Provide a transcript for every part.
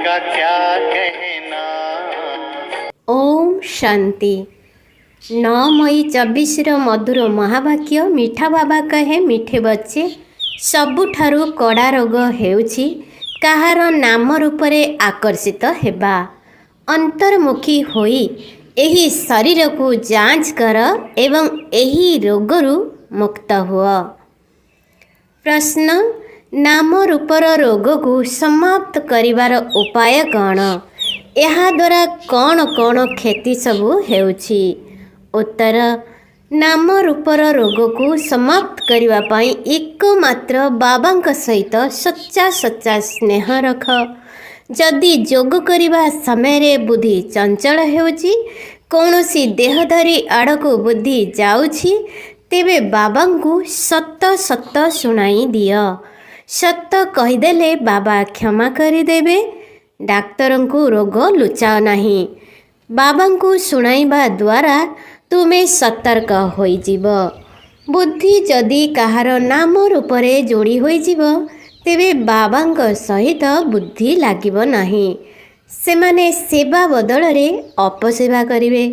का क्या कहना। ओम शांति। 9 मई 24 मधुर महावाक्य। मीठा बाबा कहे मिठे बच्चे सबुठारु कड़ा रोग हेउछि काहार नाम रूपरे आकर्षित हेबा। अंतर्मुखी होई एही शरीर को जांच कर एवं एही रोगरु मुक्त हुआ। प्रश्न, नाम रूपर रोग को समाप्त करिवार उपाय कौन? ଏହା ଦ୍ୱାରା କ'ଣ କ'ଣ କ୍ଷତି ସବୁ ହେଉଛି? ଉତ୍ତର, ନାମ ରୂପର ରୋଗକୁ ସମାପ୍ତ କରିବା ପାଇଁ ଏକମାତ୍ର ବାବାଙ୍କ ସହିତ ସଚ୍ଚା ସଚ୍ଚା ସ୍ନେହ ରଖ। ଯଦି ଯୋଗ କରିବା ସମୟରେ ବୁଦ୍ଧି ଚଞ୍ଚଳ ହେଉଛି, କୌଣସି ଦେହଧାରୀ ଆଡ଼କୁ ବୁଦ୍ଧି ଯାଉଛି, ତେବେ ବାବାଙ୍କୁ ସତ ସତ ଶୁଣାଇ ଦିଅ। ସତ କହିଦେଲେ ବାବା କ୍ଷମା କରିଦେବେ। ଡାକ୍ତରଙ୍କୁ ରୋଗ ଲୁଚାଅ ନାହିଁ। ବାବାଙ୍କୁ ଶୁଣାଇବା ଦ୍ୱାରା ତୁମେ ସତର୍କ ହୋଇଯିବ। ବୁଦ୍ଧି ଯଦି କାହାର ନାମ ରୂପରେ ଯୋଡ଼ି ହୋଇଯିବ, ତେବେ ବାବାଙ୍କ ସହିତ ବୁଦ୍ଧି ଲାଗିବ ନାହିଁ। ସେମାନେ ସେବା ବଦଳରେ ଅପସେବା କରିବେ,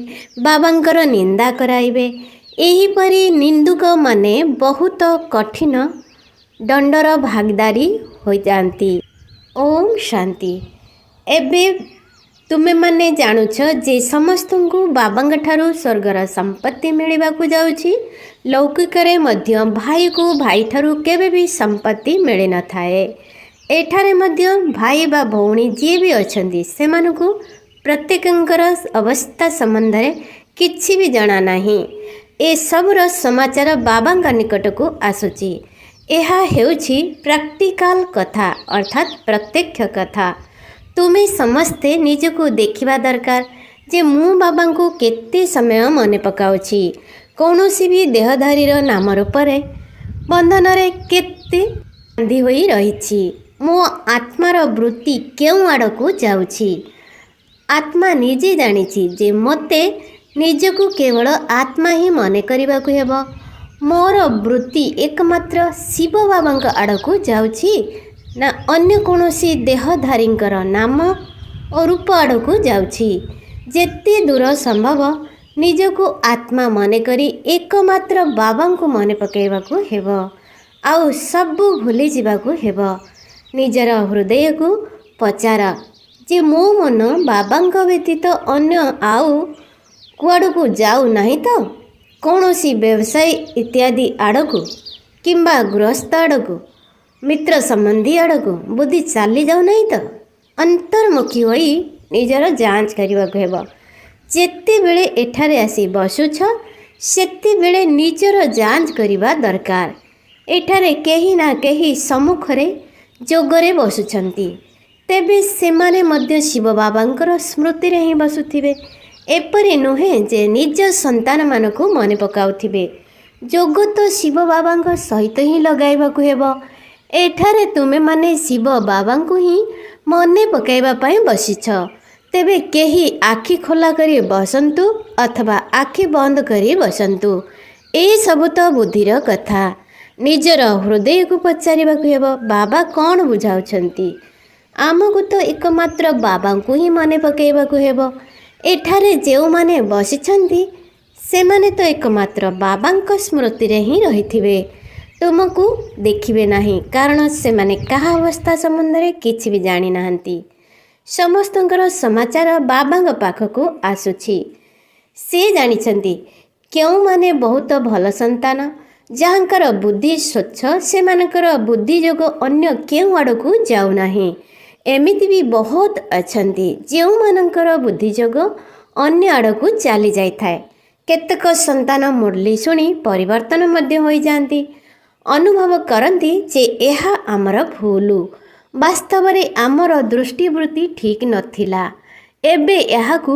ବାବାଙ୍କର ନିନ୍ଦା କରାଇବେ। ଏହିପରି ନିନ୍ଦୁକମାନେ ବହୁତ କଠିନ ଦଣ୍ଡର ଭାଗୀଦାରୀ ହୋଇଯାଆନ୍ତି। ଓମ୍ ଶାନ୍ତି। ଏବେ ତୁମେମାନେ ଜାଣୁଛ ଯେ ସମସ୍ତଙ୍କୁ ବାବାଙ୍କ ଠାରୁ ସ୍ୱର୍ଗର ସମ୍ପତ୍ତି ମିଳିବାକୁ ଯାଉଛି। ଲୌକିକରେ ମଧ୍ୟ ଭାଇକୁ ଭାଇଠାରୁ କେବେ ବି ସମ୍ପତ୍ତି ମିଳିନଥାଏ। ଏଠାରେ ମଧ୍ୟ ଭାଇ ବା ଭଉଣୀ ଯିଏ ବି ଅଛନ୍ତି, ସେମାନଙ୍କୁ ପ୍ରତ୍ୟେକଙ୍କର ଅବସ୍ଥା ସମ୍ବନ୍ଧରେ କିଛି ବି ଜଣା ନାହିଁ। ଏସବୁର ସମାଚାର ବାବାଙ୍କ ନିକଟକୁ ଆସୁଛି। ଏହା ହେଉଛି ପ୍ରାକ୍ଟିକାଲ କଥା, ଅର୍ଥାତ୍ ପ୍ରତ୍ୟକ୍ଷ କଥା। ତୁମେ ସମସ୍ତେ ନିଜକୁ ଦେଖିବା ଦରକାର ଯେ ମୁଁ ବାବାଙ୍କୁ କେତେ ସମୟ ମନେ ପକାଉଛି। କୌଣସି ବି ଦେହଧାରୀର ନାମ ରୂପରେ ବନ୍ଧନରେ କେତେ ବାନ୍ଧି ହୋଇ ରହିଛି। ମୋ ଆତ୍ମାର ବୃତ୍ତି କେଉଁ ଆଡ଼କୁ ଯାଉଛି? ଆତ୍ମା ନିଜେ ଜାଣିଛି ଯେ ମୋତେ ନିଜକୁ କେବଳ ଆତ୍ମା ହିଁ ମନେ କରିବାକୁ ହେବ। ମୋର ବୃତ୍ତି ଏକମାତ୍ର ଶିବ ବାବାଙ୍କ ଆଡ଼କୁ ଯାଉଛି ନା ଅନ୍ୟ କୌଣସି ଦେହଧାରୀଙ୍କର ନାମ ଓ ରୂପ ଆଡ଼କୁ ଯାଉଛି? ଯେତେ ଦୂର ସମ୍ଭବ ନିଜକୁ ଆତ୍ମା ମନେକରି ଏକମାତ୍ର ବାବାଙ୍କୁ ମନେ ପକାଇବାକୁ ହେବ। ଆଉ ସବୁ ଭୁଲିଯିବାକୁ ହେବ। ନିଜର ହୃଦୟକୁ ପଚାର ଯେ ମୋ ମନ ବାବାଙ୍କ ବ୍ୟତୀତ ଅନ୍ୟ ଆଉ କୁଆଡ଼କୁ ଯାଉ ନାହିଁ ତ? କୌଣସି ବ୍ୟବସାୟୀ ଇତ୍ୟାଦି ଆଡ଼କୁ କିମ୍ବା ଗୃହସ୍ଥ ଆଡ଼କୁ, ମିତ୍ର ସମ୍ବନ୍ଧୀ ଆଡ଼କୁ ବୁଦ୍ଧି ଚାଲି ଯାଉନାହିଁ ତ? ଅନ୍ତର୍ମୁଖୀ ହୋଇ ନିଜର ଯାଞ୍ଚ କରିବାକୁ ହେବ। ଯେତେବେଳେ ଏଠାରେ ଆସି ବସୁଛ, ସେତେବେଳେ ନିଜର ଯାଞ୍ଚ କରିବା ଦରକାର। ଏଠାରେ କେହି ନା କେହି ସମ୍ମୁଖରେ ଯୋଗରେ ବସୁଛନ୍ତି, ତେବେ ସେମାନେ ମଧ୍ୟ ଶିବ ବାବାଙ୍କର ସ୍ମୃତିରେ ହିଁ ବସୁଥିବେ। ଏପରି ନୁହେଁ ଯେ ନିଜ ସନ୍ତାନମାନଙ୍କୁ ମନେ ପକାଉଥିବେ। ଯୋଗ ତ ଶିବ ବାବାଙ୍କ ସହିତ ହିଁ ଲଗାଇବାକୁ ହେବ। ଏଠାରେ ତୁମେମାନେ ଶିବ ବାବାଙ୍କୁ ହିଁ ମନେ ପକାଇବା ପାଇଁ ବସିଛ। ତେବେ କେହି ଆଖି ଖୋଲା କରି ବସନ୍ତୁ ଅଥବା ଆଖି ବନ୍ଦ କରି ବସନ୍ତୁ, ଏସବୁ ତ ବୁଦ୍ଧିର କଥା। ନିଜର ହୃଦୟକୁ ପଚାରିବାକୁ ହେବ, ବାବା କ'ଣ ବୁଝାଉଛନ୍ତି? ଆମକୁ ତ ଏକମାତ୍ର ବାବାଙ୍କୁ ହିଁ ମନେ ପକାଇବାକୁ ହେବ। ଏଠାରେ ଯେଉଁମାନେ ବସିଛନ୍ତି, ସେମାନେ ତ ଏକମାତ୍ର ବାବାଙ୍କ ସ୍ମୃତିରେ ହିଁ ରହିଥିବେ। ତୁମକୁ ଦେଖିବେ ନାହିଁ, କାରଣ ସେମାନେ କାହା ଅବସ୍ଥା ସମ୍ବନ୍ଧରେ କିଛି ବି ଜାଣିନାହାନ୍ତି। ସମସ୍ତଙ୍କର ସମାଚାର ବାବାଙ୍କ ପାଖକୁ ଆସୁଛି। ସେ ଜାଣିଛନ୍ତି କେଉଁମାନେ ବହୁତ ଭଲ ସନ୍ତାନ, ଯାହାଙ୍କର ବୁଦ୍ଧି ସ୍ୱଚ୍ଛ, ସେମାନଙ୍କର ବୁଦ୍ଧି ଯୋଗ ଅନ୍ୟ କେଉଁ ଆଡ଼କୁ ଯାଉନାହିଁ। ଏମିତି ବି ବହୁତ ଅଛନ୍ତି ଯେଉଁମାନଙ୍କର ବୁଦ୍ଧି ଯୋଗ ଅନ୍ୟ ଆଡ଼କୁ ଚାଲି ଯାଇଥାଏ। କେତେକ ସନ୍ତାନ ମୁରଲି ଶୁଣି ପରିବର୍ତ୍ତନ ମଧ୍ୟ ହୋଇଯାଆନ୍ତି। ଅନୁଭବ କରନ୍ତି ଯେ ଏହା ଆମର ଭୁଲ। ବାସ୍ତବରେ ଆମର ଦୃଷ୍ଟିବୃତ୍ତି ଠିକ୍ ନଥିଲା। ଏବେ ଏହାକୁ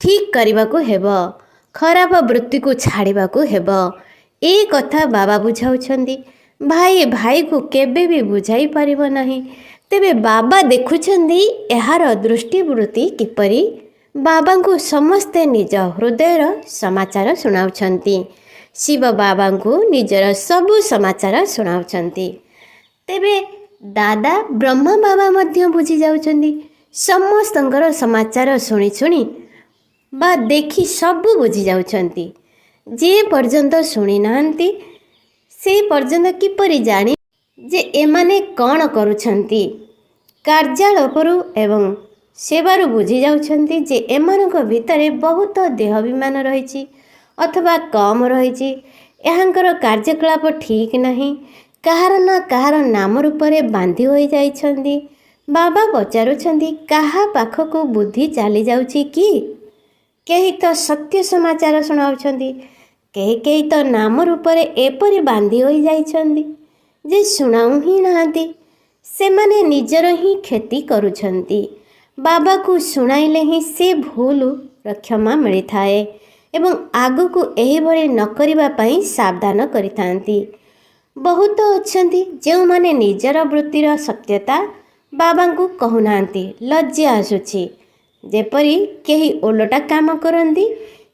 ଠିକ୍ କରିବାକୁ ହେବ। ଖରାପ ବୃତ୍ତିକୁ ଛାଡ଼ିବାକୁ ହେବ। ଏ କଥା ବାବା ବୁଝାଉଛନ୍ତି। ଭାଇ ଭାଇକୁ କେବେ ବି ବୁଝାଇ ପାରିବ ନାହିଁ। ତେବେ ବାବା ଦେଖୁଛନ୍ତି ଏହାର ଦୃଷ୍ଟିବୃତ୍ତି କିପରି। ବାବାଙ୍କୁ ସମସ୍ତେ ନିଜ ହୃଦୟର ସମାଚାର ଶୁଣାଉଛନ୍ତି। ଶିବ ବାବାଙ୍କୁ ନିଜର ସବୁ ସମାଚାର ଶୁଣାଉଛନ୍ତି। ତେବେ ଦାଦା ବ୍ରହ୍ମା ବାବା ମଧ୍ୟ ବୁଝି ଯାଉଛନ୍ତି। ସମସ୍ତଙ୍କର ସମାଚାର ଶୁଣି ଶୁଣି ବା ଦେଖି ସବୁ ବୁଝି ଯାଉଛନ୍ତି। ଯିଏ ପର୍ଯ୍ୟନ୍ତ ଶୁଣି ନାହାନ୍ତି ସେ ପର୍ଯ୍ୟନ୍ତ କିପରି ଜାଣି ଯେ ଏମାନେ କ'ଣ କରୁଛନ୍ତି। କାର୍ଯ୍ୟାଳପରୁ ଏବଂ ସେବାରୁ ବୁଝି ଯାଉଛନ୍ତି ଯେ ଏମାନଙ୍କ ଭିତରେ ବହୁତ ଦେହାଭିମାନ ରହିଛି ଅଥବା କମ୍ ରହିଛି। ଏହାଙ୍କର କାର୍ଯ୍ୟକଳାପ ଠିକ୍ ନାହିଁ। କାହାର ନା କାହାର ନାମ ରୂପରେ ବାନ୍ଧି ହୋଇଯାଇଛନ୍ତି। ବାବା ପଚାରୁଛନ୍ତି, କାହା ପାଖକୁ ବୁଦ୍ଧି ଚାଲିଯାଉଛି କି? କେହି ତ ସତ୍ୟ ସମାଚାର ଶୁଣାଉଛନ୍ତି, କେହି କେହି ତ ନାମ ରୂପରେ ଏପରି ବାନ୍ଧି ହୋଇଯାଇଛନ୍ତି ଯେ ଶୁଣାଉ ହିଁ ନାହାନ୍ତି। ସେମାନେ ନିଜର ହିଁ କ୍ଷତି କରୁଛନ୍ତି। ବାବାକୁ ଶୁଣାଇଲେ ହିଁ ସେ ଭୁଲର କ୍ଷମା ମିଳିଥାଏ ଏବଂ ଆଗକୁ ଏହିଭଳି ନ କରିବା ପାଇଁ ସାବଧାନ କରିଥାନ୍ତି। ବହୁତ ଅଛନ୍ତି ଯେଉଁମାନେ ନିଜର ବୃତ୍ତିର ସତ୍ୟତା ବାବାଙ୍କୁ କହୁନାହାନ୍ତି। ଲଜ୍ଜା ଆସୁଛି ଯେପରି କେହି ଓଲଟା କାମ କରନ୍ତି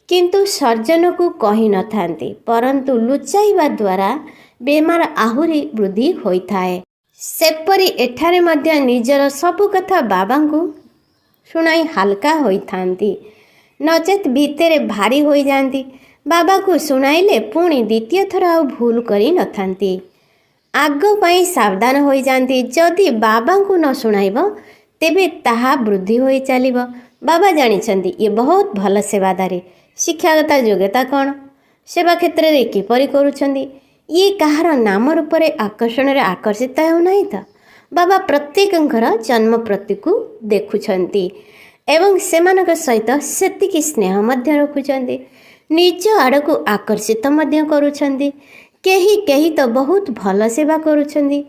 କିନ୍ତୁ ସର୍ଜନକୁ କହିନଥାନ୍ତି, ପରନ୍ତୁ ଲୁଚାଇବା ଦ୍ୱାରା ବେମାର ଆହୁରି ବୃଦ୍ଧି ହୋଇଥାଏ। ସେପରି ଏଠାରେ ମଧ୍ୟ ନିଜର ସବୁ କଥା ବାବାଙ୍କୁ ଶୁଣାଇ ହାଲକା ହୋଇଥାନ୍ତି, ନଚେତ୍ ଭିତରେ ଭାରି ହୋଇଯାଆନ୍ତି। ବାବାକୁ ଶୁଣାଇଲେ ପୁଣି ଦ୍ୱିତୀୟ ଥର ଆଉ ଭୁଲ କରିନଥାନ୍ତି। ଆଗ ପାଇଁ ସାବଧାନ ହୋଇଯାଆନ୍ତି। ଯଦି ବାବାଙ୍କୁ ନ ଶୁଣାଇବ ତେବେ ତାହା ବୃଦ୍ଧି ହୋଇ ଚାଲିବ। ବାବା ଜାଣିଛନ୍ତି ଇଏ ବହୁତ ଭଲ ସେବାଦାରୀ, ଶିକ୍ଷାଗତ ଯୋଗ୍ୟତା କ'ଣ, ସେବା କ୍ଷେତ୍ରରେ କିପରି କରୁଛନ୍ତି, ଇଏ କାହାର ନାମ ରୂପରେ ଆକର୍ଷଣରେ ଆକର୍ଷିତ ହେଉନାହିଁ ତ। ବାବା ପ୍ରତ୍ୟେକଙ୍କର ଜନ୍ମ ପ୍ରତିକୁ ଦେଖୁଛନ୍ତି ଏବଂ ସେମାନଙ୍କ ସହିତ ସେତିକି ସ୍ନେହ ମଧ୍ୟ ରଖୁଛନ୍ତି। ନିଜ ଆଡ଼କୁ ଆକର୍ଷିତ ମଧ୍ୟ କରୁଛନ୍ତି। କେହି କେହି ତ ବହୁତ ଭଲ ସେବା କରୁଛନ୍ତି,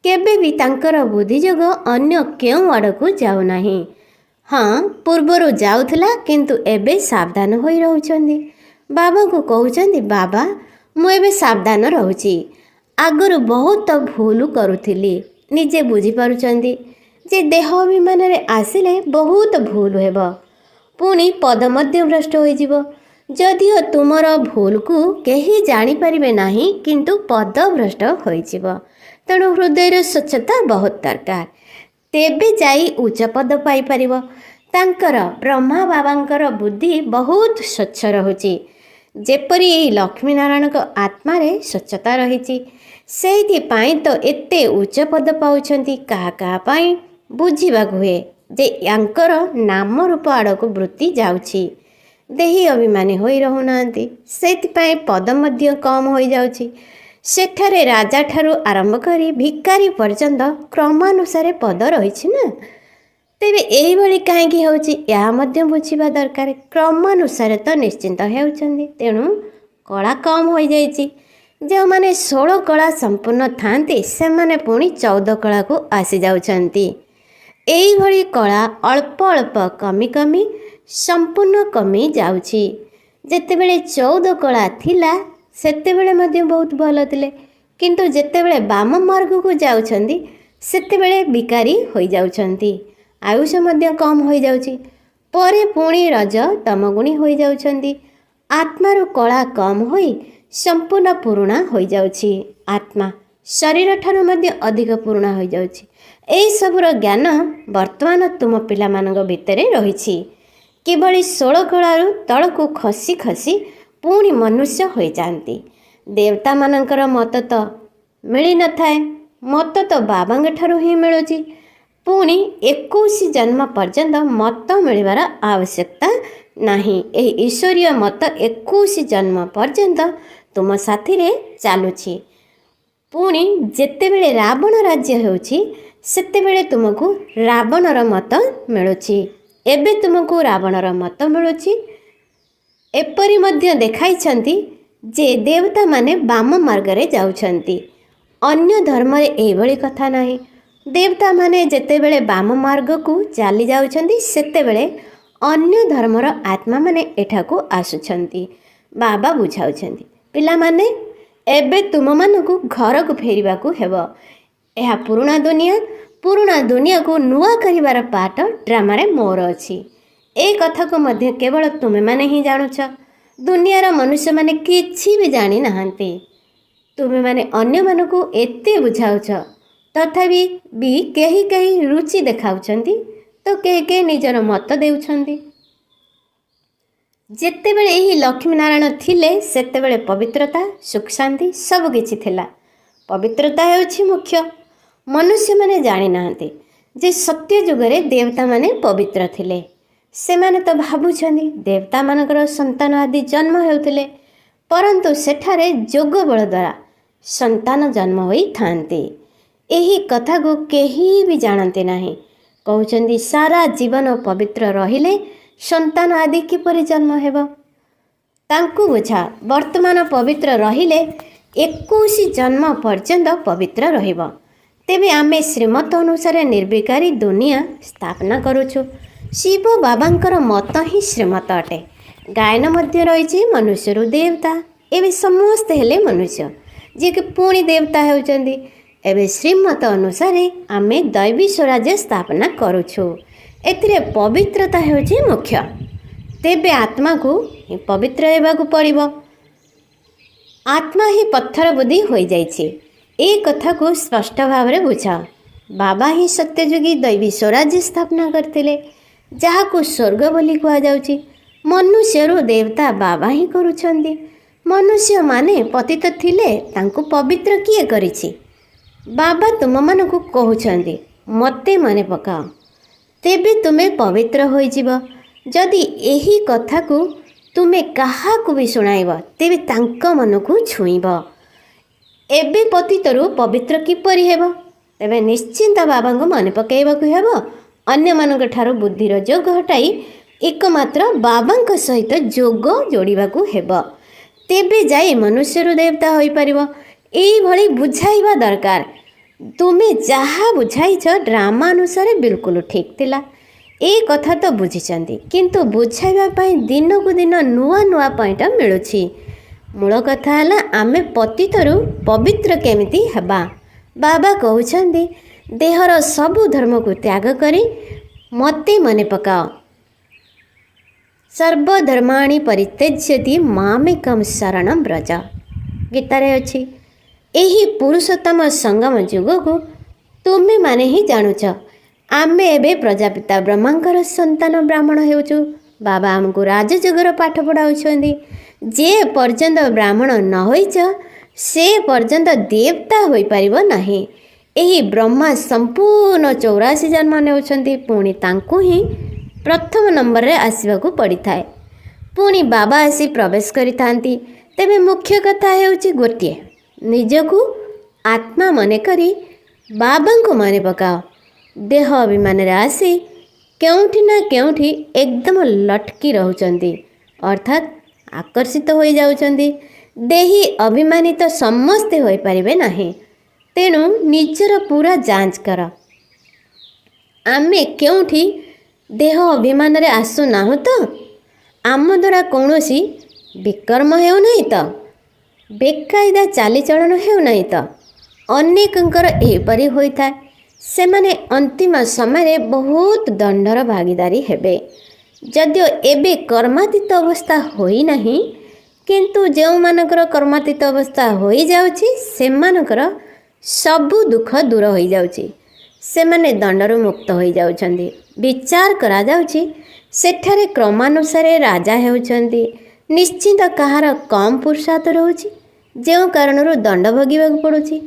କେବେ ବି ତାଙ୍କର ବୁଦ୍ଧିଯୋଗ ଅନ୍ୟ କେଉଁ ଆଡ଼କୁ ଯାଉନାହିଁ। ହଁ, ପୂର୍ବରୁ ଯାଉଥିଲା କିନ୍ତୁ ଏବେ ସାବଧାନ ହୋଇ ରହୁଛନ୍ତି। ବାବାଙ୍କୁ କହୁଛନ୍ତି, ବାବା ମୁଁ ଏବେ ସାବଧାନ ରହୁଛି, ଆଗରୁ ବହୁତ ଭୁଲ କରୁଥିଲି। ନିଜେ ବୁଝିପାରୁଛନ୍ତି ଯେ ଦେହ ଅଭିମାନରେ ଆସିଲେ ବହୁତ ଭୁଲ ହେବ, ପୁଣି ପଦ ମଧ୍ୟ ଭ୍ରଷ୍ଟ ହୋଇଯିବ। ଯଦିଓ ତୁମର ଭୁଲକୁ କେହି ଜାଣିପାରିବେ ନାହିଁ କିନ୍ତୁ ପଦ ଭ୍ରଷ୍ଟ ହୋଇଯିବ। ତେଣୁ ହୃଦୟର ସ୍ୱଚ୍ଛତା ବହୁତ ଦରକାର, ତେବେ ଯାଇ ଉଚ୍ଚ ପଦ ପାଇପାରିବ। ତାଙ୍କର ବ୍ରହ୍ମା ବାବାଙ୍କର ବୁଦ୍ଧି ବହୁତ ସ୍ୱଚ୍ଛ ରହୁଛି, ଯେପରି ଏହି ଲକ୍ଷ୍ମୀନାରାୟଣଙ୍କ ଆତ୍ମାରେ ସ୍ୱଚ୍ଛତା ରହିଛି। ସେଇଥିପାଇଁ ତ ଏତେ ଉଚ୍ଚ ପଦ ପାଉଛନ୍ତି। କାହା କାହା ପାଇଁ ବୁଝିବାକୁ ହୁଏ ଯେ ୟାଙ୍କର ନାମ ରୂପ ଆଡ଼କୁ ବୃତ୍ତି ଯାଉଛି, ଦେହୀ ଅଭିମାନୀ ହୋଇ ରହୁନାହାନ୍ତି, ସେଥିପାଇଁ ପଦ ମଧ୍ୟ କମ୍ ହୋଇଯାଉଛି। ସେଠାରେ ରାଜାଠାରୁ ଆରମ୍ଭ କରି ଭିକାରୀ ପର୍ଯ୍ୟନ୍ତ କ୍ରମାନୁସାରେ ପଦ ରହିଛି ନା, ତେବେ ଏହିଭଳି କାହିଁକି ହେଉଛି ଏହା ମଧ୍ୟ ବୁଝିବା ଦରକାର। କ୍ରମାନୁସାରେ ତ ନିଶ୍ଚିନ୍ତ ହେଉଛନ୍ତି, ତେଣୁ କଳା କମ୍ ହୋଇଯାଇଛି। ଯେଉଁମାନେ 16 କଳା ସମ୍ପୂର୍ଣ୍ଣ ଥାଆନ୍ତି ସେମାନେ ପୁଣି 14 କଳାକୁ ଆସିଯାଉଛନ୍ତି। ଏଇଭଳି କଳା ଅଳ୍ପ ଅଳ୍ପ କମି କମି ସମ୍ପୂର୍ଣ୍ଣ କମି ଯାଉଛି। ଯେତେବେଳେ 14 କଳା ଥିଲା ସେତେବେଳେ ମଧ୍ୟ ବହୁତ ଭଲ ଥିଲେ, କିନ୍ତୁ ଯେତେବେଳେ ବାମ ମାର୍ଗକୁ ଯାଉଛନ୍ତି ସେତେବେଳେ ବିକାରୀ ହୋଇଯାଉଛନ୍ତି। ଆୟୁଷ ମଧ୍ୟ କମ୍ ହୋଇଯାଉଛି, ପରେ ପୁଣି ରଜ ତମଗୁଣୀ ହୋଇଯାଉଛନ୍ତି। ଆତ୍ମାରୁ କଳା କମ୍ ହୋଇ ସମ୍ପୂର୍ଣ୍ଣ ପୁରୁଣା ହୋଇଯାଉଛି। ଆତ୍ମା ଶରୀରଠାରୁ ମଧ୍ୟ ଅଧିକ ପୁରୁଣା ହୋଇଯାଉଛି। ଏହିସବୁର ଜ୍ଞାନ ବର୍ତ୍ତମାନ ତୁମ ପିଲାମାନଙ୍କ ଭିତରେ ରହିଛି। କିଭଳି 16 କଳାରୁ ତଳକୁ ଖସି ଖସି ପୁଣି ମନୁଷ୍ୟ ହୋଇଯାଆନ୍ତି। ଦେବତାମାନଙ୍କର ମତ ତ ମିଳିନଥାଏ, ମତ ତ ବାବାଙ୍କ ଠାରୁ ହିଁ ମିଳୁଛି। ପୁଣି 21 ଜନ୍ମ ପର୍ଯ୍ୟନ୍ତ ମତ ମିଳିବାର ଆବଶ୍ୟକତା ନାହିଁ। ଏହି ଈଶ୍ୱରୀୟ ମତ 21 ଜନ୍ମ ପର୍ଯ୍ୟନ୍ତ ତୁମ ସାଥିରେ ଚାଲୁଛି। ପୁଣି ଯେତେବେଳେ ରାବଣ ରାଜ୍ୟ ହେଉଛି ସେତେବେଳେ ତୁମକୁ ରାବଣର ମତ ମିଳୁଛି। ଏବେ ତୁମକୁ ରାବଣର ମତ ମିଳୁଛି। ଏପରି ମଧ୍ୟ ଦେଖାଇଛନ୍ତି ଯେ ଦେବତାମାନେ ବାମ ମାର୍ଗରେ ଯାଉଛନ୍ତି। ଅନ୍ୟ ଧର୍ମରେ ଏହିଭଳି କଥା ନାହିଁ। ଦେବତାମାନେ ଯେତେବେଳେ ବାମ ମାର୍ଗକୁ ଚାଲି ଯାଉଛନ୍ତି ସେତେବେଳେ ଅନ୍ୟ ଧର୍ମର ଆତ୍ମାମାନେ ଏଠାକୁ ଆସୁଛନ୍ତି। ବାବା ବୁଝାଉଛନ୍ତି, ପିଲାମାନେ ଏବେ ତୁମମାନଙ୍କୁ ଘରକୁ ଫେରିବାକୁ ହେବ। ଏହା ପୁରୁଣା ଦୁନିଆ, ପୁରୁଣା ଦୁନିଆକୁ ନୂଆ କରିବାର ପାଠ ଡ୍ରାମାରେ ମୋର ଅଛି। ଏ କଥାକୁ ମଧ୍ୟ କେବଳ ତୁମେମାନେ ହିଁ ଜାଣୁଛ। ଦୁନିଆର ମନୁଷ୍ୟମାନେ କିଛି ବି ଜାଣିନାହାନ୍ତି। ତୁମେମାନେ ଅନ୍ୟମାନଙ୍କୁ ଏତେ ବୁଝାଉଛ, ତଥାପି ବି କେହି କେହି ରୁଚି ଦେଖାଉଛନ୍ତି ତ କେହି ନିଜର ମତ ଦେଉଛନ୍ତି। ଯେତେବେଳେ ଏହି ଲକ୍ଷ୍ମୀନାରାୟଣ ଥିଲେ ସେତେବେଳେ ପବିତ୍ରତା, ସୁଖ ଶାନ୍ତି ସବୁକିଛି ଥିଲା। ପବିତ୍ରତା ହେଉଛି ମୁଖ୍ୟ। ମନୁଷ୍ୟମାନେ ଜାଣିନାହାନ୍ତି ଯେ ସତ୍ୟ ଯୁଗରେ ଦେବତାମାନେ ପବିତ୍ର ଥିଲେ। ସେମାନେ ତ ଭାବୁଛନ୍ତି ଦେବତାମାନଙ୍କର ସନ୍ତାନ ଆଦି ଜନ୍ମ ହେଉଥିଲେ, ପରନ୍ତୁ ସେଠାରେ ଯୋଗ ବଳ ଦ୍ୱାରା ସନ୍ତାନ ଜନ୍ମ ହୋଇଥାନ୍ତି। ଏହି କଥାକୁ କେହି ବି ଜାଣନ୍ତି ନାହିଁ। କହୁଛନ୍ତି ସାରା ଜୀବନ ପବିତ୍ର ରହିଲେ ସନ୍ତାନ ଆଦି କିପରି ଜନ୍ମ ହେବ? ତାଙ୍କୁ ବୁଝା, ବର୍ତ୍ତମାନ ପବିତ୍ର ରହିଲେ 21 ଜନ୍ମ ପର୍ଯ୍ୟନ୍ତ ପବିତ୍ର ରହିବ। ତେବେ ଆମେ ଶ୍ରୀମତ ଅନୁସାରେ ନିର୍ବିକାରୀ ଦୁନିଆ ସ୍ଥାପନା କରୁଛୁ। ଶିବ ବାବାଙ୍କର ମତ ହିଁ ଶ୍ରୀମତ ଅଟେ। ଗାୟନ ମଧ୍ୟ ରହିଛି ମନୁଷ୍ୟରୁ ଦେବତା। ଏବେ ସମସ୍ତେ ହେଲେ ମନୁଷ୍ୟ, ଯିଏକି ପୁଣି ଦେବତା ହେଉଛନ୍ତି। ଏବେ ଶ୍ରୀମତ ଅନୁସାରେ ଆମେ ଦୈବୀ ସ୍ୱରାଜ୍ୟ ସ୍ଥାପନା କରୁଛୁ। ଏଥିରେ ପବିତ୍ରତା ହେଉଛି ମୁଖ୍ୟ। ତେବେ ଆତ୍ମାକୁ ପବିତ୍ର ହେବାକୁ ପଡ଼ିବ। ଆତ୍ମା ହିଁ ପଥର ବୁଦ୍ଧି ହୋଇଯାଇଛି। ଏ କଥାକୁ ସ୍ପଷ୍ଟ ଭାବରେ ବୁଝ। ବାବା ହିଁ ସତ୍ୟଯୋଗୀ ଦୈବୀ ସ୍ୱରାଜ୍ୟ ସ୍ଥାପନା କରିଥିଲେ, ଯାହାକୁ ସ୍ୱର୍ଗ ବୋଲି କୁହାଯାଉଛି। ମନୁଷ୍ୟରୁ ଦେବତା ବାବା ହିଁ କରୁଛନ୍ତି। ମନୁଷ୍ୟମାନେ ପତିତ ଥିଲେ, ତାଙ୍କୁ ପବିତ୍ର କିଏ କରିଛି? ବାବା ତୁମମାନଙ୍କୁ କହୁଛନ୍ତି ମୋତେ ମନେ ପକାଅ, ତେବେ ତୁମେ ପବିତ୍ର ହୋଇଯିବ। ଯଦି ଏହି କଥାକୁ ତୁମେ କାହାକୁ ବି ଶୁଣାଇବ, ତେବେ ତାଙ୍କ ମନକୁ ଛୁଇଁବ। ଏବେ ପତିତରୁ ପବିତ୍ର କିପରି ହେବ? ତେବେ ନିଶ୍ଚିନ୍ତ ବାବାଙ୍କୁ ମନେ ପକାଇବାକୁ ହେବ। ଅନ୍ୟମାନଙ୍କ ଠାରୁ ବୁଦ୍ଧିର ଯୋଗ ହଟାଇ ଏକମାତ୍ର ବାବାଙ୍କ ସହିତ ଯୋଗ ଯୋଡ଼ିବାକୁ ହେବ। ତେବେ ଯାଇ ମନୁଷ୍ୟରୁ ଦେବତା ହୋଇପାରିବ। ଏଇଭଳି ବୁଝାଇବା ଦରକାର। ତୁମେ ଯାହା ବୁଝାଇଛ ଡ୍ରାମା ଅନୁସାରେ ବିଲକୁଲ ଠିକ୍ ଥିଲା। ଏ କଥା ତ ବୁଝିଛନ୍ତି, କିନ୍ତୁ ବୁଝାଇବା ପାଇଁ ଦିନକୁ ଦିନ ନୂଆ ନୂଆ ପଏଣ୍ଟ ମିଳୁଛି। ମୂଳ କଥା ହେଲା ଆମେ ପତିତରୁ ପବିତ୍ର କେମିତି ହେବା। ବାବା କହୁଛନ୍ତି ଦେହର ସବୁ ଧର୍ମକୁ ତ୍ୟାଗ କରି ମୋତେ ମନେ ପକାଅ। ସର୍ବଧର୍ମାଣି ପରିତ୍ୟଜ୍ୟତି ମାମେକଂ ଶରଣଂ ବ୍ରଜ, ଗୀତାରେ ଅଛି। ଏହି ପୁରୁଷୋତ୍ତମ ସଙ୍ଗମ ଯୁଗକୁ ତୁମେମାନେ ହିଁ ଜାଣୁଛ। ଆମେ ଏବେ ପ୍ରଜାପିତା ବ୍ରହ୍ମାଙ୍କର ସନ୍ତାନ ବ୍ରାହ୍ମଣ ହେଉଛୁ। ବାବା ଆମକୁ ରାଜଯୋଗର ପାଠ ପଢ଼ାଉଛନ୍ତି। ଯେ ପର୍ଯ୍ୟନ୍ତ ବ୍ରାହ୍ମଣ ନ ହୋଇଛ ସେ ପର୍ଯ୍ୟନ୍ତ ଦେବତା ହୋଇପାରିବ ନାହିଁ। ଏହି ବ୍ରହ୍ମା ସମ୍ପୂର୍ଣ୍ଣ 84 ଜନ୍ମ ନେଉଛନ୍ତି, ପୁଣି ତାଙ୍କୁ ହିଁ ପ୍ରଥମ ନମ୍ବରରେ ଆସିବାକୁ ପଡ଼ିଥାଏ। ପୁଣି ବାବା ଆସି ପ୍ରବେଶ କରିଥାନ୍ତି। ତେବେ ମୁଖ୍ୟ କଥା ହେଉଛି ଗୋଟିଏ, ନିଜକୁ ଆତ୍ମା ମନେକରି ବାବାଙ୍କୁ ମନେ ପକାଅ। ଦେହ ଅଭିମାନରେ ଆସି କେଉଁଠି ନା କେଉଁଠି ଏକଦମ ଲଟକି ରହୁଛନ୍ତି, ଅର୍ଥାତ୍ ଆକର୍ଷିତ ହୋଇଯାଉଛନ୍ତି। ଦେହୀ ଅଭିମାନିତ ସମସ୍ତେ ହୋଇପାରିବେ ନାହିଁ। ତେଣୁ ନିଜର ପୁରା ଯାଞ୍ଚ କର। ଆମେ କେଉଁଠି ଦେହ ଅଭିମାନରେ ଆସୁନାହୁଁ ତ? ଆମ ଦ୍ୱାରା କୌଣସି ବିକର୍ମ ହେଉନାହିଁ ତ? ବେକାଇଦା ଚାଲିଚଳନ ହେଉନାହିଁ ତ? ଅନେକଙ୍କର ଏହିପରି ହୋଇଥାଏ। ସେମାନେ ଅନ୍ତିମ ସମୟରେ ବହୁତ ଦଣ୍ଡର ଭାଗୀଦାରୀ ହେବେ। ଯଦିଓ ଏବେ କର୍ମାତୀତ ଅବସ୍ଥା ହୋଇନାହିଁ, କିନ୍ତୁ ଯେଉଁମାନଙ୍କର କର୍ମାତୀତ ଅବସ୍ଥା ହୋଇଯାଉଛି ସେମାନଙ୍କର ସବୁ ଦୁଃଖ ଦୂର ହୋଇଯାଉଛି। ସେମାନେ ଦଣ୍ଡରୁ ମୁକ୍ତ ହୋଇଯାଉଛନ୍ତି। ବିଚାର କରାଯାଉଛି ସେଠାରେ କ୍ରମାନୁସାରେ ରାଜା ହେଉଛନ୍ତି। ନିଶ୍ଚିନ୍ତ କାହାର କମ୍ ପୁରୁଷାର୍ଥ ରହୁଛି, ଯେଉଁ କାରଣରୁ ଦଣ୍ଡ ଭୋଗିବାକୁ ପଡ଼ୁଛି।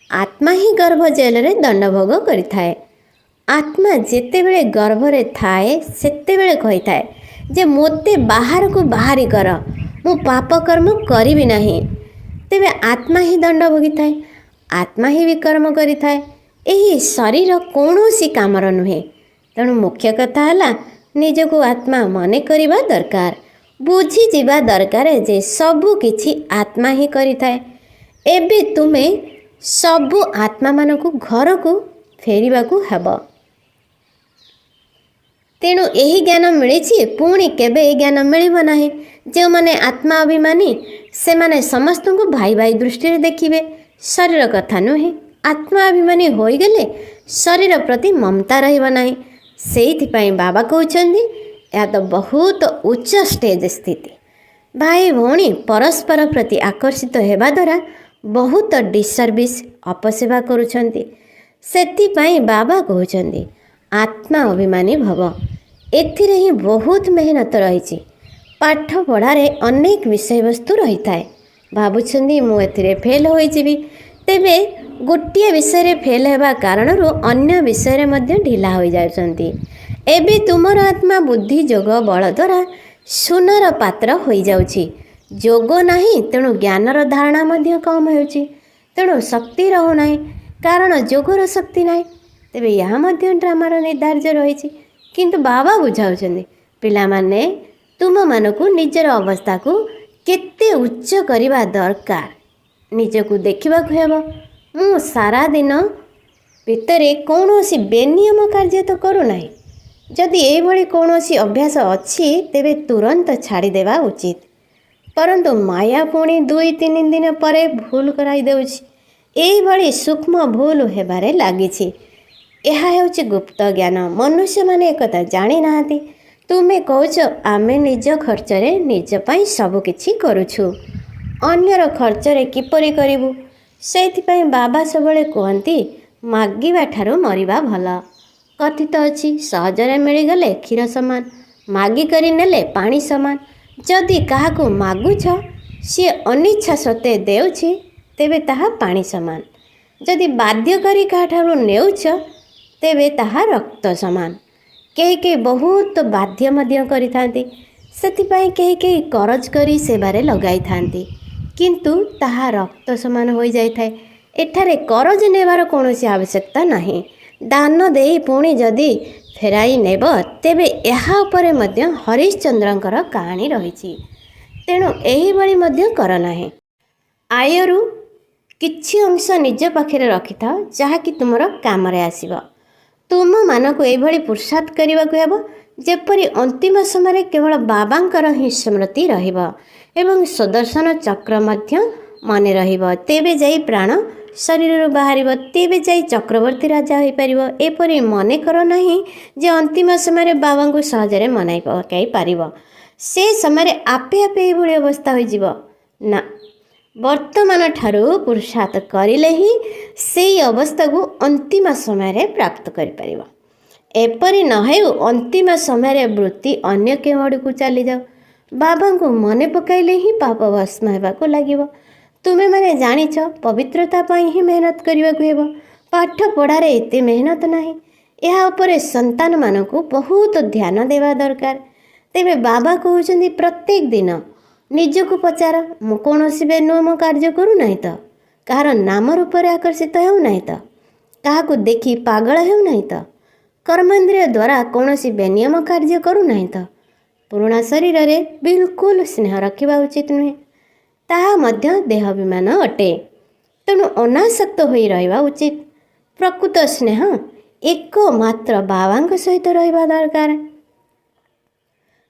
ଆତ୍ମା ହିଁ ଗର୍ଭ ଜେଲରେ ଦଣ୍ଡ ଭୋଗ କରିଥାଏ। ଆତ୍ମା ଯେତେବେଳେ ଗର୍ଭରେ ଥାଏ ସେତେବେଳେ କହିଥାଏ ଯେ ମୋତେ ବାହାରକୁ ବାହାରି କର, ମୁଁ ପାପ କର୍ମ କରିବି ନାହିଁ। ତେବେ ଆତ୍ମା ହିଁ ଦଣ୍ଡ ଭୋଗିଥାଏ, ଆତ୍ମା ହିଁ ବିକର୍ମ କରିଥାଏ। ଏହି ଶରୀର କୌଣସି କାମର ନୁହେଁ। ତେଣୁ ମୁଖ୍ୟ କଥା ହେଲା ନିଜକୁ ଆତ୍ମା ମନେ କରିବା ଦରକାର। ବୁଝିଯିବା ଦରକାର ଯେ ସବୁ କିଛି ଆତ୍ମା ହିଁ କରିଥାଏ। ଏବେ ତୁମେ ସବୁ ଆତ୍ମାମାନଙ୍କୁ ଘରକୁ ଫେରିବାକୁ ହେବ। ତେଣୁ ଏହି ଜ୍ଞାନ ମିଳିଛି, ପୁଣି କେବେ ଏହି ଜ୍ଞାନ ମିଳିବ ନାହିଁ। ଯେଉଁମାନେ ଆତ୍ମା ଅଭିମାନୀ ସେମାନେ ସମସ୍ତଙ୍କୁ ଭାଇ ଭାଇ ଦୃଷ୍ଟିରେ ଦେଖିବେ। ଶରୀର କଥା ନୁହେଁ। ଆତ୍ମା ଅଭିମାନୀ ହୋଇଗଲେ ଶରୀର ପ୍ରତି ମମତା ରହିବ ନାହିଁ। ସେଇଥିପାଇଁ ବାବା କହୁଛନ୍ତି ଏହା ତ ବହୁତ ଉଚ୍ଚ ଷ୍ଟେଜ୍ ସ୍ଥିତି। ଭାଇ ଭଉଣୀ ପରସ୍ପର ପ୍ରତି ଆକର୍ଷିତ ହେବା ଦ୍ୱାରା ବହୁତ ଡିସର୍ଭିସ୍ ଅପସେବା କରୁଛନ୍ତି। ସେଥିପାଇଁ ବାବା କହୁଛନ୍ତି ଆତ୍ମା ଅଭିମାନୀ ଭବ। ଏଥିରେ ହିଁ ବହୁତ ମେହନତ ରହିଛି। ପାଠ ପଢ଼ାରେ ଅନେକ ବିଷୟବସ୍ତୁ ରହିଥାଏ। ଭାବୁଛନ୍ତି ମୁଁ ଏଥିରେ ଫେଲ୍ ହୋଇଯିବି, ତେବେ ଗୋଟିଏ ବିଷୟରେ ଫେଲ୍ ହେବା କାରଣରୁ ଅନ୍ୟ ବିଷୟରେ ମଧ୍ୟ ଢିଲା ହୋଇଯାଉଛନ୍ତି। ଏବେ ତୁମର ଆତ୍ମା ବୁଦ୍ଧି ଯୋଗ ବଳ ଦ୍ୱାରା ସୁନାର ପାତ୍ର ହୋଇଯାଉଛି। ଯୋଗ ନାହିଁ, ତେଣୁ ଜ୍ଞାନର ଧାରଣା ମଧ୍ୟ କମ୍ ହେଉଛି। ତେଣୁ ଶକ୍ତି ରହୁନାହିଁ, କାରଣ ଯୋଗର ଶକ୍ତି ନାହିଁ। ତେବେ ଏହା ମଧ୍ୟ ଡ୍ରାମାର ନିର୍ଦ୍ଧାର୍ଯ୍ୟ ରହିଛି। କିନ୍ତୁ ବାବା ବୁଝାଉଛନ୍ତି, ପିଲାମାନେ ତୁମମାନଙ୍କୁ ନିଜର ଅବସ୍ଥାକୁ କେତେ ଉଚ୍ଚ କରିବା ଦରକାର ନିଜକୁ ଦେଖିବାକୁ ହେବ। ମୁଁ ସାରା ଦିନ ଭିତରେ କୌଣସି ବେନିୟମ କାର୍ଯ୍ୟ ତ କରୁନାହିଁ। ଯଦି ଏହିଭଳି କୌଣସି ଅଭ୍ୟାସ ଅଛି, ତେବେ ତୁରନ୍ତ ଛାଡ଼ିଦେବା ଉଚିତ। ପରନ୍ତୁ ମାୟା ପୁଣି 2-3 ଦିନ ପରେ ଭୁଲ କରାଇ ଦେଉଛି। ଏହିଭଳି ସୂକ୍ଷ୍ମ ଭୁଲ ହେବାରେ ଲାଗିଛି। ଏହା ହେଉଛି ଗୁପ୍ତ ଜ୍ଞାନ। ମନୁଷ୍ୟମାନେ ଏକଥା ଜାଣିନାହାନ୍ତି। ତୁମେ କହୁଛ ଆମେ ନିଜ ଖର୍ଚ୍ଚରେ ନିଜ ପାଇଁ ସବୁକିଛି କରୁଛୁ, ଅନ୍ୟର ଖର୍ଚ୍ଚରେ କିପରି କରିବୁ? ସେଇଥିପାଇଁ ବାବା ସବୁବେଳେ କୁହନ୍ତି ମାଗିବା ଠାରୁ ମରିବା ଭଲ। କଥିତ ଅଛି, ସହଜରେ ମିଳିଗଲେ କ୍ଷୀର ସମାନ, ମାଗିକରି ନେଲେ ପାଣି ସମାନ। ଯଦି କାହାକୁ ମାଗୁଛ ସିଏ ଅନିଚ୍ଛା ସତ୍ତ୍ୱେ ଦେଉଛି, ତେବେ ତାହା ପାଣି ସମାନ। ଯଦି ବାଧ୍ୟ କରି କାହାଠାରୁ ନେଉଛ, ତେବେ ତାହା ରକ୍ତ ସମାନ। କେହି କେହି ବହୁତ ବାଧ୍ୟ ମଧ୍ୟ କରିଥାନ୍ତି। ସେଥିପାଇଁ କେହି କେହି କରଜ କରି ସେବାରେ ଲଗାଇଥାନ୍ତି, କିନ୍ତୁ ତାହା ରକ୍ତ ସମାନ ହୋଇଯାଇଥାଏ। ଏଠାରେ କରଜ ନେବାର କୌଣସି ଆବଶ୍ୟକତା ନାହିଁ। ଦାନ ଦେଇ ପୁଣି ଯଦି ଫେରାଇ ନେବ, ତେବେ ଏହା ଉପରେ ମଧ୍ୟ ହରିଶ୍ଚନ୍ଦ୍ରଙ୍କର କାହାଣୀ ରହିଛି। ତେଣୁ ଏହିଭଳି ମଧ୍ୟ କର ନାହିଁ। ଆୟରୁ କିଛି ଅଂଶ ନିଜ ପାଖରେ ରଖିଥାଅ, ଯାହାକି ତୁମର କାମରେ ଆସିବ। ତୁମମାନଙ୍କୁ ଏହିଭଳି ପୁରୁଷାର୍ଥ କରିବାକୁ ହେବ, ଯେପରି ଅନ୍ତିମ ସମୟରେ କେବଳ ବାବାଙ୍କର ହିଁ ସ୍ମୃତି ରହିବ ଏବଂ ସୁଦର୍ଶନ ଚକ୍ର ମଧ୍ୟ ମନେ ରହିବ। ତେବେ ଯାଇ ପ୍ରାଣ ଶରୀରରୁ ବାହାରିବ, ତେବେ ଯାଇ ଚକ୍ରବର୍ତ୍ତୀ ରାଜା ହୋଇପାରିବ। ଏପରି ମନେ କର ନାହିଁ ଯେ ଅନ୍ତିମ ସମୟରେ ବାବାଙ୍କୁ ସହଜରେ ମନାଇ ପକାଇ ପାରିବ। ସେ ସମୟରେ ଆପେ ଆପେ ଏହିଭଳି ଅବସ୍ଥା ହୋଇଯିବ। ନା, ବର୍ତ୍ତମାନ ଠାରୁ ପୁରୁଷାର୍ଥ କରିଲେ ହିଁ ସେହି ଅବସ୍ଥାକୁ ଅନ୍ତିମ ସମୟରେ ପ୍ରାପ୍ତ କରିପାରିବ। ଏପରି ନ ହେଉ ଅନ୍ତିମ ସମୟରେ ବୃତ୍ତି ଅନ୍ୟ କେଉଁ ଆଡ଼କୁ ଚାଲିଯାଉ। ବାବାଙ୍କୁ ମନେ ପକାଇଲେ ହିଁ ପାପ ଭସ୍ମ ହେବାକୁ ଲାଗିବ। ତୁମେମାନେ ଜାଣିଛ, ପବିତ୍ରତା ପାଇଁ ହିଁ ମେହନତ କରିବାକୁ ହେବ। ପାଠ ପଢ଼ାରେ ଏତେ ମେହନତ ନାହିଁ। ଏହା ଉପରେ ସନ୍ତାନମାନଙ୍କୁ ବହୁତ ଧ୍ୟାନ ଦେବା ଦରକାର। ତେବେ ବାବା କହୁଛନ୍ତି ପ୍ରତ୍ୟେକ ଦିନ ନିଜକୁ ପଚାର, ମୁଁ କୌଣସି ବେନିୟମ କାର୍ଯ୍ୟ କରୁନାହିଁ ତ? କାହାର ନାମ ରୂପରେ ଆକର୍ଷିତ ହେଉନାହିଁ ତ? କାହାକୁ ଦେଖି ପାଗଳ ହେଉନାହିଁ ତ? କର୍ମେନ୍ଦ୍ରିୟ ଦ୍ୱାରା କୌଣସି ବେନିୟମ କାର୍ଯ୍ୟ କରୁନାହିଁ ତ? ପୁରୁଣା ଶରୀରରେ ବିଲକୁଲ ସ୍ନେହ ରଖିବା ଉଚିତ ନୁହେଁ। ତାହା ମଧ୍ୟ ଦେହାଭିମାନ ଅଟେ। ତେଣୁ ଅନାସକ୍ତ ହୋଇ ରହିବା ଉଚିତ। ପ୍ରକୃତ ସ୍ନେହ ଏକମାତ୍ର ବାବାଙ୍କ ସହିତ ରହିବା ଦରକାର।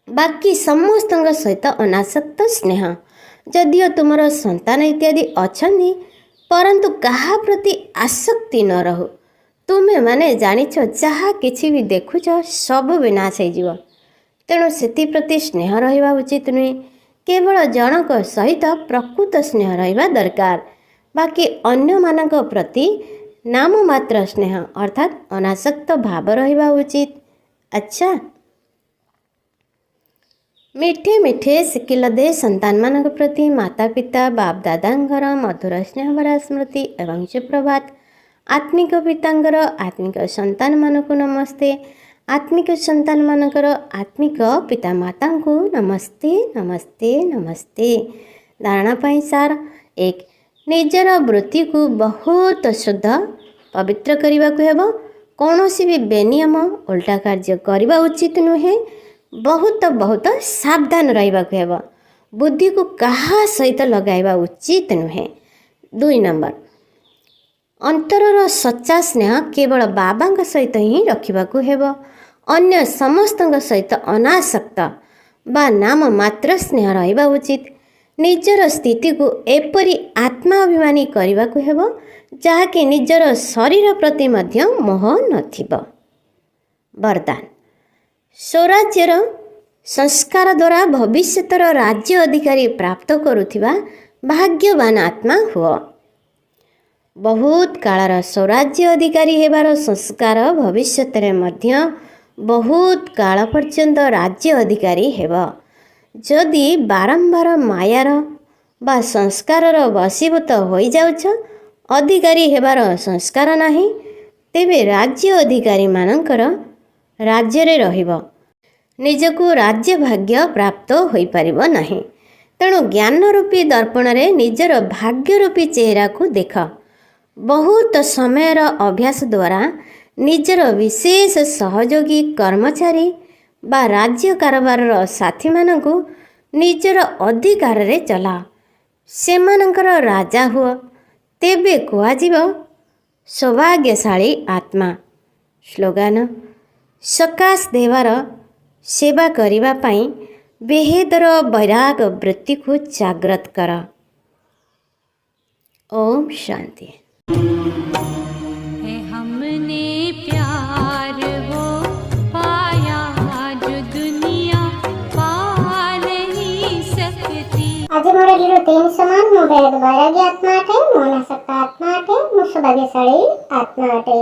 ବାକି ସମସ୍ତଙ୍କ ସହିତ ଅନାସକ୍ତ ସ୍ନେହ। ଯଦିଓ ତୁମର ସନ୍ତାନ ଇତ୍ୟାଦି ଅଛନ୍ତି, ପରନ୍ତୁ କାହା ପ୍ରତି ଆସକ୍ତି ନ ରହୁ। ତୁମେମାନେ ଜାଣିଛ, ଯାହା କିଛି ବି ଦେଖୁଛ ସବୁ ବିନାଶ ହେଇଯିବ। ତେଣୁ ସେଥିପ୍ରତି ସ୍ନେହ ରହିବା ଉଚିତ ନୁହେଁ। କେବଳ ଜଣଙ୍କ ସହିତ ପ୍ରକୃତ ସ୍ନେହ ରହିବା ଦରକାର। ବାକି ଅନ୍ୟମାନଙ୍କ ପ୍ରତି ନାମମାତ୍ର ସ୍ନେହ ଅର୍ଥାତ୍ ଅନାସକ୍ତ ଭାବ ରହିବା ଉଚିତ। ଆଚ୍ଛା, ମିଠେ ମିଠେ ଶିଖିଲ ଦେ ସନ୍ତାନମାନଙ୍କ ପ୍ରତି ମାତା ପିତା ବାପ ଦାଦାଙ୍କର ମଧୁର ସ୍ନେହଭରା ସ୍ମୃତି ଏବଂ ସୁପ୍ରଭାତ। ଆତ୍ମିକ ପିତାଙ୍କର ଆତ୍ମିକ ସନ୍ତାନମାନଙ୍କୁ ନମସ୍ତେ। ଆତ୍ମିକ ସନ୍ତାନମାନଙ୍କର ଆତ୍ମିକ ପିତାମାତାଙ୍କୁ ନମସ୍ତେ ନମସ୍ତେ ନମସ୍ତେ। ଧାରଣା ପାଇଁ ସାର 1. ନିଜର ବୃତ୍ତିକୁ ବହୁତ ଶୁଦ୍ଧ ପବିତ୍ର କରିବାକୁ ହେବ। କୌଣସି ବି ବେନିୟମ ଓଲଟା କାର୍ଯ୍ୟ କରିବା ଉଚିତ ନୁହେଁ। ବହୁତ ସାବଧାନ ରହିବାକୁ ହେବ। ବୁଦ୍ଧିକୁ କାହା ସହିତ ଲଗାଇବା ଉଚିତ ନୁହେଁ। 2 ନମ୍ବର, ଅନ୍ତରର ସଚ୍ଚା ସ୍ନେହ କେବଳ ବାବାଙ୍କ ସହିତ ହିଁ ରଖିବାକୁ ହେବ। ଅନ୍ୟ ସମସ୍ତଙ୍କ ସହିତ ଅନାସକ୍ତ ବା ନାମ ମାତ୍ର ସ୍ନେହ ରହିବା ଉଚିତ। ନିଜର ସ୍ଥିତିକୁ ଏପରି ଆତ୍ମାଭିମାନୀ କରିବାକୁ ହେବ, ଯାହାକି ନିଜର ଶରୀର ପ୍ରତି ମଧ୍ୟ ମୋହ ନଥିବ। ବରଦାନ, ସ୍ୱରାଜ୍ୟର ସଂସ୍କାର ଦ୍ୱାରା ଭବିଷ୍ୟତର ରାଜ୍ୟ ଅଧିକାରୀ ପ୍ରାପ୍ତ କରୁଥିବା ଭାଗ୍ୟବାନ ଆତ୍ମା ହୁଅ। ବହୁତ କାଳର ସ୍ୱରାଜ୍ୟ ଅଧିକାରୀ ହେବାର ସଂସ୍କାର ଭବିଷ୍ୟତରେ ମଧ୍ୟ ବହୁତ କାଳ ପର୍ଯ୍ୟନ୍ତ ରାଜ୍ୟ ଅଧିକାରୀ ହେବ। ଯଦି ବାରମ୍ବାର ମାୟାର ବା ସଂସ୍କାରର ବଶୀଭୂତ ହୋଇଯାଉଛ, ଅଧିକାରୀ ହେବାର ସଂସ୍କାର ନାହିଁ, ତେବେ ରାଜ୍ୟ ଅଧିକାରୀମାନଙ୍କର ରାଜ୍ୟରେ ରହିବ, ନିଜକୁ ରାଜ୍ୟ ଭାଗ୍ୟ ପ୍ରାପ୍ତ ହୋଇପାରିବ ନାହିଁ। ତେଣୁ ଜ୍ଞାନ ରୂପୀ ଦର୍ପଣରେ ନିଜର ଭାଗ୍ୟ ରୂପୀ ଚେହେରାକୁ ଦେଖ। ବହୁତ ସମୟର ଅଭ୍ୟାସ ଦ୍ୱାରା ନିଜର ବିଶେଷ ସହଯୋଗୀ କର୍ମଚାରୀ ବା ରାଜ୍ୟ କାରବାରର ସାଥୀମାନଙ୍କୁ ନିଜର ଅଧିକାରରେ ଚଲାଅ, ସେମାନଙ୍କର ରାଜା ହୁଅ, ତେବେ କୁହାଯିବ ସୌଭାଗ୍ୟଶାଳୀ ଆତ୍ମା। ସ୍ଲୋଗାନ: ସକାଶ ଦେବାର ସେବା କରିବା ପାଇଁ ବେହେଦର ବୈରାଗ ବୃତ୍ତିକୁ ଜାଗ୍ରତ କର। ओम शांति। हमने प्यार वो पाया जो दुनिया पा नहीं सकती। આજે મારા લીલો તેમ સમાન હું વૈરાગ્ય આત્મા અટે, મોનાસક્ત આત્મા અટે, હું સૌભાગ્યશાળી આત્મા અટે।